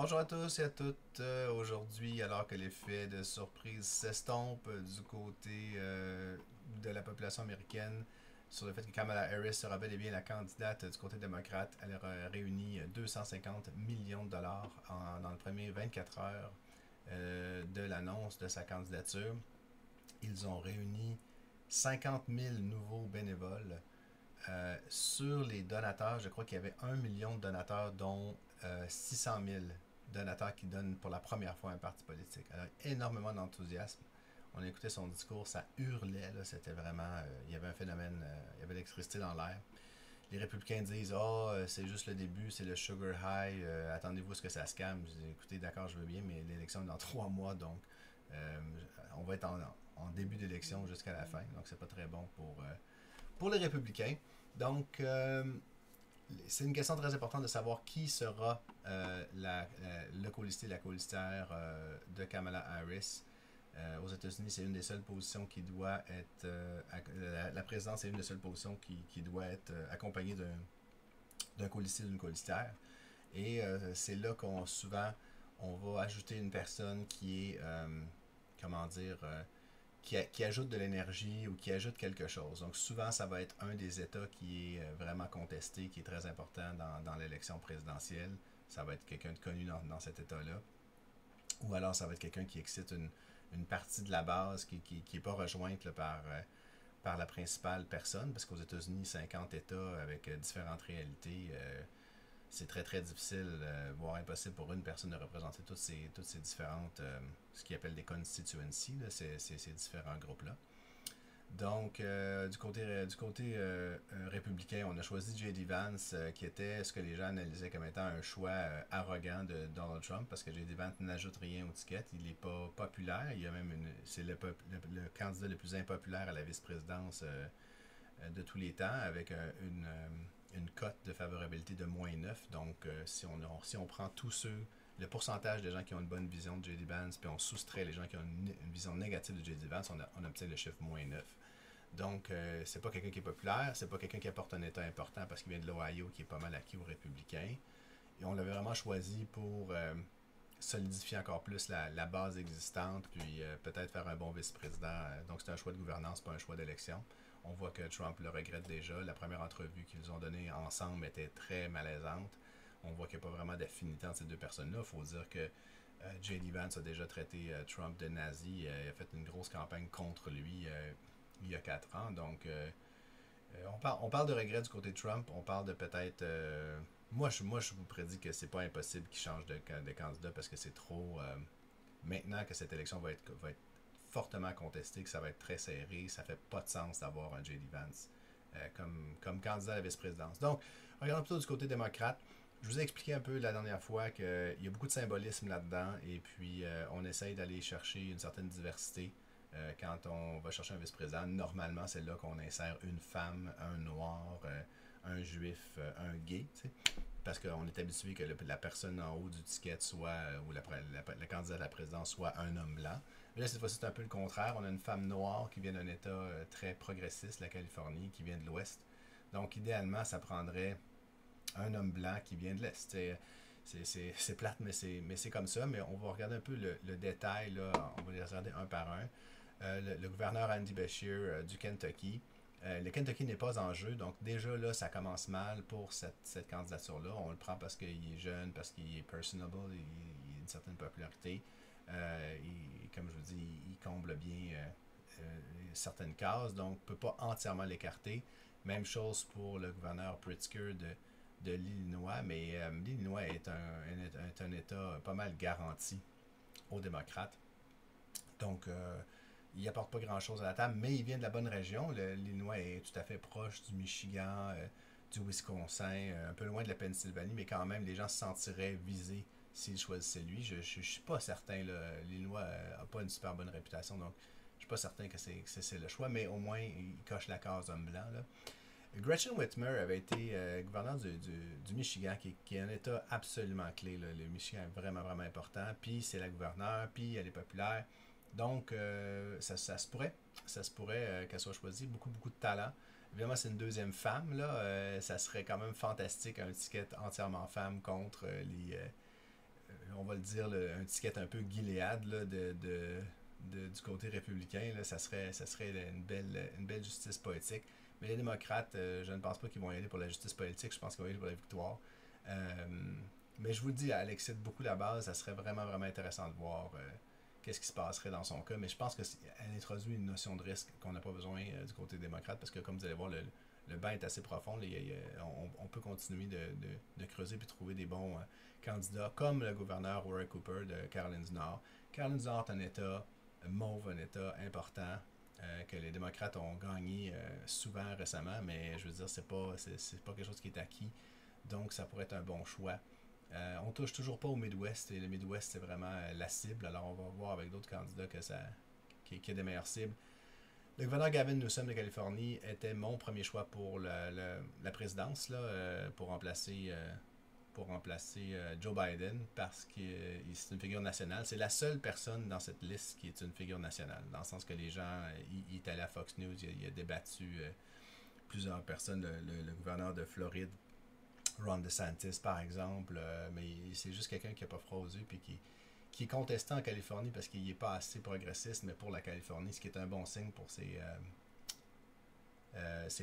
Bonjour à tous et à toutes. Aujourd'hui, alors que l'effet de surprise s'estompe du côté de la population américaine sur le fait que Kamala Harris sera bel et bien la candidate du côté démocrate, elle a réuni 250 millions de dollars dans le premier 24 heures de l'annonce de sa candidature. Ils ont réuni 50 000 nouveaux bénévoles. Sur les donateurs, je crois qu'il y avait 1 million de donateurs, dont 600 000 donateurs qui donnent pour la première fois un parti politique. Alors, énormément d'enthousiasme. On écoutait son discours, ça hurlait, là, c'était vraiment... il y avait un phénomène, il y avait l'électricité dans l'air. Les républicains disent « Ah, c'est juste le début, c'est le sugar high, attendez-vous à ce que ça se calme. » Je dis « Écoutez, d'accord, je veux bien, mais l'élection est dans 3 mois, donc euh, on va être en début d'élection jusqu'à la fin, donc c'est pas très bon pour les républicains. Donc, c'est une question très importante de savoir qui sera le colistier, la colistière de Kamala Harris. Aux États-Unis, c'est une des seules positions qui doit être. La présidence est une des seules positions qui doit être accompagnée d'un colistier, d'une colistière. Et c'est là qu'on souvent on va ajouter une personne qui est, comment dire, qui ajoute de l'énergie ou qui ajoute quelque chose. Donc souvent, ça va être un des États qui est vraiment contesté, qui est très important dans l'élection présidentielle. Ça va être quelqu'un de connu dans cet État-là. Ou alors, ça va être quelqu'un qui excite une partie de la base qui est pas rejointe là, par la principale personne, parce qu'aux États-Unis, 50 États avec différentes réalités, c'est très très difficile, voire impossible pour une personne de représenter toutes ces différentes, ce qu'ils appellent des constituencies, là, ces différents groupes-là. Donc, du côté républicain, on a choisi J.D. Vance, qui était ce que les gens analysaient comme étant un choix arrogant de Donald Trump, parce que J.D. Vance n'ajoute rien aux tickets. Il n'est pas populaire. C'est le candidat le plus impopulaire à la vice-présidence de tous les temps, avec une cote de favorabilité de -9. Donc, si on prend tous ceux, le pourcentage de gens qui ont une bonne vision de J.D. Vance, puis on soustrait les gens qui ont une vision négative de J.D. Vance, on obtient le chiffre -9. Donc, c'est pas quelqu'un qui est populaire, c'est pas quelqu'un qui apporte un État important parce qu'il vient de l'Ohio, qui est pas mal acquis aux républicains. Et on l'avait vraiment choisi pour solidifier encore plus la base existante, puis peut-être faire un bon vice-président. Donc, c'est un choix de gouvernance, pas un choix d'élection. On voit que Trump le regrette déjà. La première entrevue qu'ils ont donnée ensemble était très malaisante. On voit qu'il n'y a pas vraiment d'affinité entre ces deux personnes-là. Il faut dire que J.D. Vance a déjà traité Trump de nazi. Il a fait une grosse campagne contre lui il y a 4 ans. Donc, on parle de regret du côté de Trump. On parle de peut-être. Moi, je vous prédis que c'est pas impossible qu'il change de candidat parce que c'est trop. Maintenant que cette élection va être fortement contestée, que ça va être très serré, ça fait pas de sens d'avoir un J.D. Vance comme candidat à la vice-présidence. Donc, regardons plutôt du côté démocrate. Je vous ai expliqué un peu la dernière fois qu'il y a beaucoup de symbolisme là-dedans et puis on essaye d'aller chercher une certaine diversité. Quand on va chercher un vice-président, normalement, c'est là qu'on insère une femme, un noir, un juif, un gay, tu sais, parce qu'on est habitué que la personne en haut du ticket soit, ou la candidate à la présidence soit un homme blanc. Mais là, cette fois-ci, c'est un peu le contraire. On a une femme noire qui vient d'un État très progressiste, la Californie, qui vient de l'Ouest. Donc, idéalement, ça prendrait un homme blanc qui vient de l'Est. C'est plate, mais c'est comme ça. Mais on va regarder un peu le détail. Là. On va les regarder un par un. Le gouverneur Andy Beshear du Kentucky. Le Kentucky n'est pas en jeu, donc déjà là, ça commence mal pour cette candidature-là. On le prend parce qu'il est jeune, parce qu'il est personable, il a une certaine popularité. Comme je vous dis, il comble bien certaines cases, donc on ne peut pas entièrement l'écarter. Même chose pour le gouverneur Pritzker de l'Illinois, mais l'Illinois est un État pas mal garanti aux démocrates. Donc, il apporte pas grand-chose à la table, mais il vient de la bonne région. L'Illinois est tout à fait proche du Michigan, du Wisconsin, un peu loin de la Pennsylvanie, mais quand même, les gens se sentiraient visés s'ils choisissaient lui. Je suis pas certain. L'Illinois a pas une super bonne réputation, donc je suis pas certain que c'est le choix, mais au moins, il coche la case homme blanc. Là. Gretchen Whitmer avait été gouverneur du Michigan, qui est un État absolument clé. Là. Le Michigan est vraiment, vraiment important. Puis c'est la gouverneure, puis elle est populaire. Donc, ça se pourrait. Ça se pourrait qu'elle soit choisie. Beaucoup, beaucoup de talent. Évidemment, c'est une deuxième femme. Là. Ça serait quand même fantastique, un ticket entièrement femme contre on va le dire, un ticket un peu Gilead là, du côté républicain. Là, ça serait une belle justice poétique. Mais les démocrates, je ne pense pas qu'ils vont y aller pour la justice politique. Je pense qu'ils vont y aller pour la victoire. Euh, mais je vous le dis, elle excite beaucoup la base. Ça serait vraiment, vraiment intéressant de voir qu'est-ce qui se passerait dans son cas. Mais je pense qu'elle introduit une notion de risque qu'on n'a pas besoin du côté démocrate parce que, comme vous allez voir, le bain est assez profond. On peut continuer de creuser puis trouver des bons candidats, comme le gouverneur Roy Cooper de Caroline du Nord. Caroline du Nord est un État mauve, un État important que les démocrates ont gagné souvent récemment, mais je veux dire, c'est pas quelque chose qui est acquis. Donc, ça pourrait être un bon choix. On touche toujours pas au Midwest, et le Midwest, c'est vraiment la cible. Alors, on va voir avec d'autres candidats qu'il y a des meilleures cibles. Le gouverneur Gavin Newsom de Californie était mon premier choix pour la présidence, là, pour remplacer Joe Biden, parce que c'est une figure nationale. C'est la seule personne dans cette liste qui est une figure nationale, dans le sens que les gens, il est allé à Fox News, il a débattu plusieurs personnes, le gouverneur de Floride, Ron DeSantis par exemple, mais c'est juste quelqu'un qui n'a pas froid aux yeux, puis qui est contesté en Californie parce qu'il n'est pas assez progressiste, mais pour la Californie, ce qui est un bon signe pour ses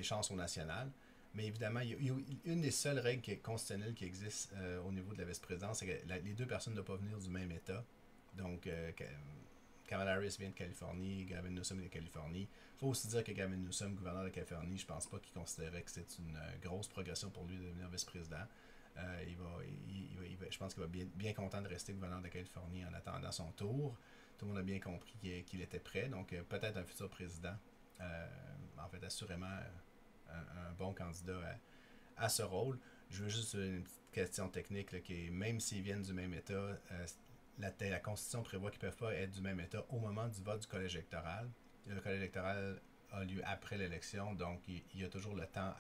chances au national. Mais évidemment, il y a une des seules règles constitutionnelles qui existe au niveau de la vice-présidence, c'est que les deux personnes ne doivent pas venir du même État. Donc, Kamala Harris vient de Californie, Gavin Newsom vient de Californie. Il faut aussi dire que Gavin Newsom, gouverneur de Californie, je pense pas qu'il considérait que c'est une grosse progression pour lui de devenir vice-président. Je pense qu'il va bien content de rester gouverneur de Californie en attendant son tour. Tout le monde a bien compris qu'il était prêt, donc peut-être un futur président. En fait, assurément un bon candidat à ce rôle. Je veux juste une petite question technique, là, qui est, même s'ils viennent du même État, la Constitution prévoit qu'ils ne peuvent pas être du même État au moment du vote du collège électoral. Le collège électoral a lieu après l'élection, donc il y a toujours le temps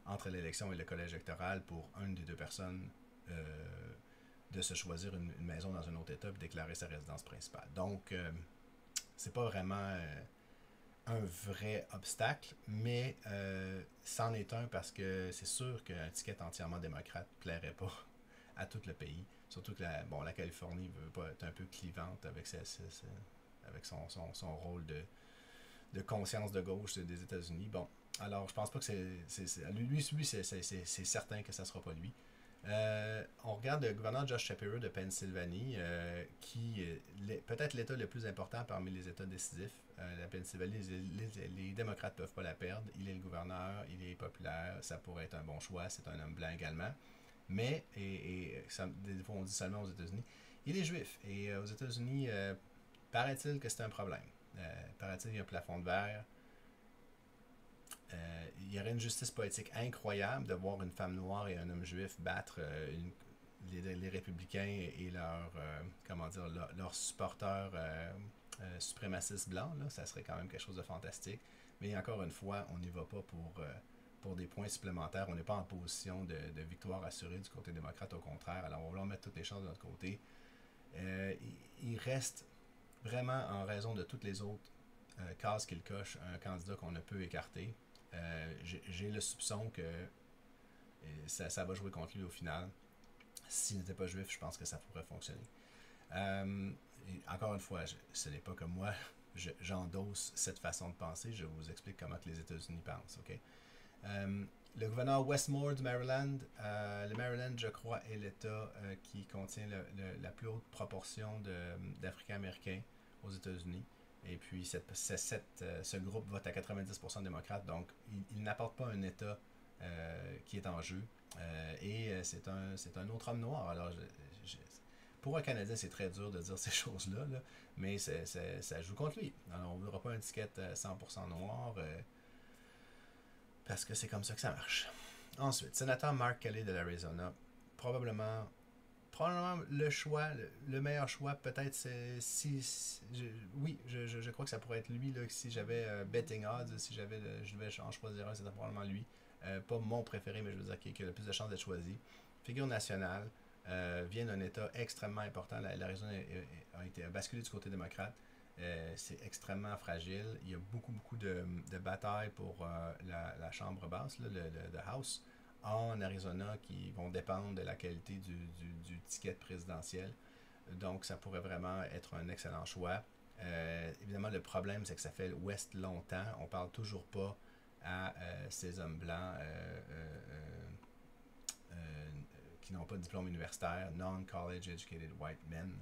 entre l'élection et le collège électoral pour une des deux personnes de se choisir une maison dans un autre État et déclarer sa résidence principale. Donc, c'est pas vraiment un vrai obstacle, mais c'en est un parce que c'est sûr qu'un ticket entièrement démocrate ne plairait pas à tout le pays. Surtout que la Californie veut pas être un peu clivante avec son rôle de conscience de gauche des États-Unis. Bon, alors je pense pas que lui, c'est certain que ça sera pas lui. On regarde le gouverneur Josh Shapiro de Pennsylvanie, qui est peut-être l'État le plus important parmi les États décisifs. La Pennsylvanie, les démocrates ne peuvent pas la perdre. Il est le gouverneur, il est populaire, ça pourrait être un bon choix. C'est un homme blanc également. Mais, des fois on dit seulement aux États-Unis, il est juif. Et aux États-Unis, paraît-il que c'est un problème. Paraît-il qu'il y a un plafond de verre. Il y aurait une justice politique incroyable de voir une femme noire et un homme juif battre les républicains et leurs supporters suprémacistes blancs. Là. Ça serait quand même quelque chose de fantastique. Mais encore une fois, on n'y va pas pour des points supplémentaires. On n'est pas en position de victoire assurée du côté démocrate, au contraire. Alors, on va vouloir mettre toutes les chances de notre côté. Il reste vraiment, en raison de toutes les autres cases qu'il coche, un candidat qu'on ne peut écarter. J'ai le soupçon que ça va jouer contre lui au final. S'il n'était pas juif, je pense que ça pourrait fonctionner. Encore une fois, ce n'est pas comme moi, j'endosse cette façon de penser. Je vous explique comment que les États-Unis pensent. Okay? Le gouverneur Westmore du Maryland, le Maryland, je crois, est l'État qui contient la plus haute proportion d'Africains-Américains aux États-Unis. Et puis, ce groupe vote à 90% démocrate, donc il n'apporte pas un État qui est en jeu. C'est un autre homme noir. Alors, pour un Canadien, c'est très dur de dire ces choses-là, là, mais ça joue contre lui. Alors, on ne verra pas une étiquette 100% noir parce que c'est comme ça que ça marche. Ensuite, sénateur Mark Kelly de l'Arizona, probablement le choix, le meilleur choix, peut-être, c'est je crois que ça pourrait être lui, là, si j'avais betting odds, si je devais en choisir un, c'était probablement lui. Pas mon préféré, mais je veux dire qui a le plus de chances d'être choisi. Figure nationale, vient d'un État extrêmement important. L'Arizona a été basculé du côté démocrate. C'est extrêmement fragile. Il y a beaucoup de batailles pour la chambre basse, là, le House, en Arizona, qui vont dépendre de la qualité du ticket présidentiel. Donc, ça pourrait vraiment être un excellent choix. Évidemment, le problème, c'est que ça fait l'Ouest longtemps. On ne parle toujours pas à ces hommes blancs qui n'ont pas de diplôme universitaire, non-college educated white men,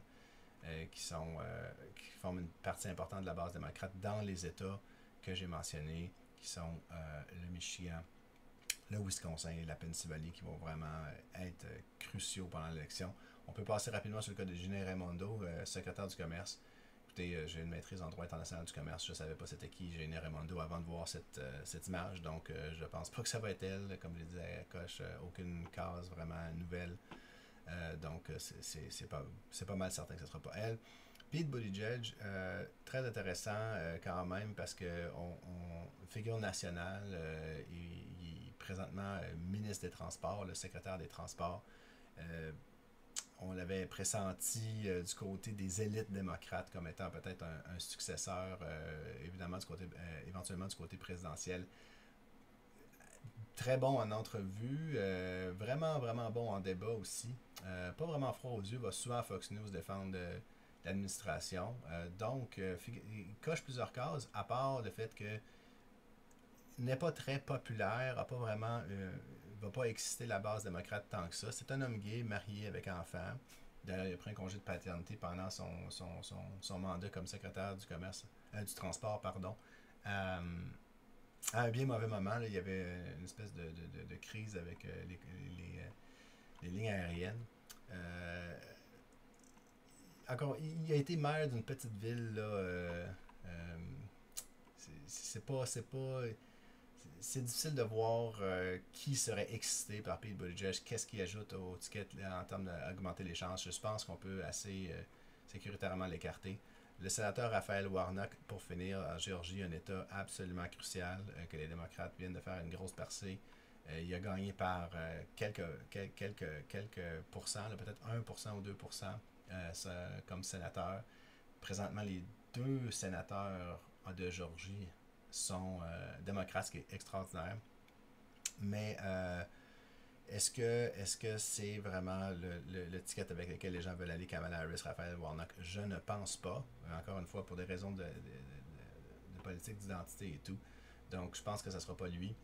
qui forment une partie importante de la base démocrate dans les États que j'ai mentionnés, qui sont le Michigan, le Wisconsin et la Pennsylvanie, qui vont vraiment être cruciaux pendant l'élection. On peut passer rapidement sur le cas de Ginny Raimondo, secrétaire du commerce. Écoutez, j'ai une maîtrise en droit international du commerce. Je ne savais pas c'était qui Ginny Raimondo avant de voir cette image. Donc, je ne pense pas que ça va être elle. Comme je le disais, elle coche aucune case vraiment nouvelle. Donc, c'est pas mal certain que ce ne sera pas elle. Pete Buttigieg, très intéressant quand même parce que figure nationale, il est présentement ministre des Transports, le secrétaire des Transports. On l'avait pressenti du côté des élites démocrates comme étant peut-être un successeur, évidemment, éventuellement du côté présidentiel. Très bon en entrevue, vraiment, vraiment bon en débat aussi. Pas vraiment froid aux yeux, va souvent à Fox News défendre l'administration. Donc, il coche plusieurs cases, à part le fait que n'est pas très populaire, a pas vraiment, va pas exciter la base démocrate tant que ça. C'est un homme gay, marié avec enfant. D'ailleurs, il a pris un congé de paternité pendant son mandat comme secrétaire du commerce, du transport, pardon. À un bien mauvais moment, là, il y avait une espèce de crise avec les lignes aériennes. Encore, il a été maire d'une petite ville, là. C'est difficile de voir qui serait excité par Pete Buttigieg, qu'est-ce qui ajoute au ticket en termes d'augmenter les chances. Je pense qu'on peut assez sécuritairement l'écarter. Le sénateur Raphaël Warnock, pour finir, en Géorgie, un État absolument crucial, que les démocrates viennent de faire une grosse percée. Il a gagné par quelques pourcents, peut-être 1% ou 2% comme sénateur. Présentement, les deux sénateurs de Géorgie sont démocrates, ce qui est extraordinaire. Mais est-ce que c'est vraiment le ticket avec lequel les gens veulent aller, Kamala Harris, Raphaël Warnock? Je ne pense pas. Encore une fois, pour des raisons de politique d'identité et tout. Donc, je pense que ça ne sera pas lui.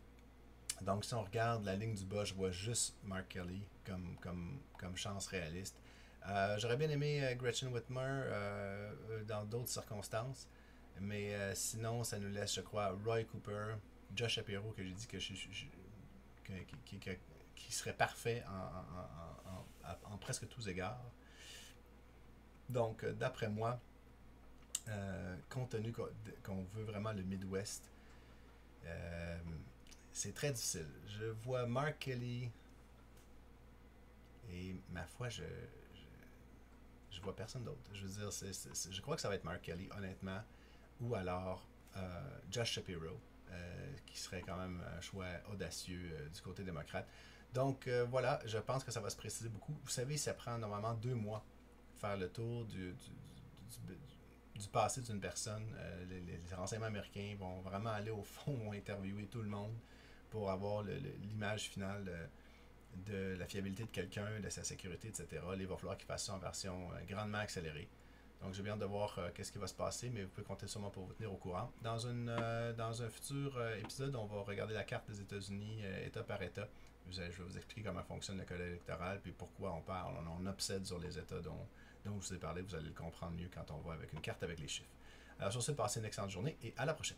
Donc, si on regarde la ligne du bas, je vois juste Mark Kelly comme chance réaliste. J'aurais bien aimé Gretchen Whitmer dans d'autres circonstances. Mais sinon, ça nous laisse, je crois, Roy Cooper, Josh Shapiro, que j'ai dit qui serait parfait en presque tous égards. Donc, d'après moi, compte tenu qu'on veut vraiment le Midwest, c'est très difficile. Je vois Mark Kelly et ma foi, je vois personne d'autre. Je veux dire, je crois que ça va être Mark Kelly, honnêtement, ou alors Josh Shapiro, qui serait quand même un choix audacieux du côté démocrate. Donc voilà, je pense que ça va se préciser beaucoup. Vous savez, ça prend normalement 2 mois faire le tour du passé d'une personne. Les renseignements américains vont vraiment aller au fond, vont interviewer tout le monde pour avoir l'image finale de la fiabilité de quelqu'un, de sa sécurité, etc. Il va falloir qu'ils fassent ça en version grandement accélérée. Donc, j'ai bien hâte de voir qu'est-ce qui va se passer, mais vous pouvez compter sûrement pour vous tenir au courant. Dans un futur épisode, on va regarder la carte des États-Unis État par État. Je vais vous expliquer comment fonctionne le code électoral, puis pourquoi on parle. On obsède sur les États dont je vous ai parlé. Vous allez le comprendre mieux quand on va avec une carte avec les chiffres. Alors, sur ce, passez une excellente journée et à la prochaine.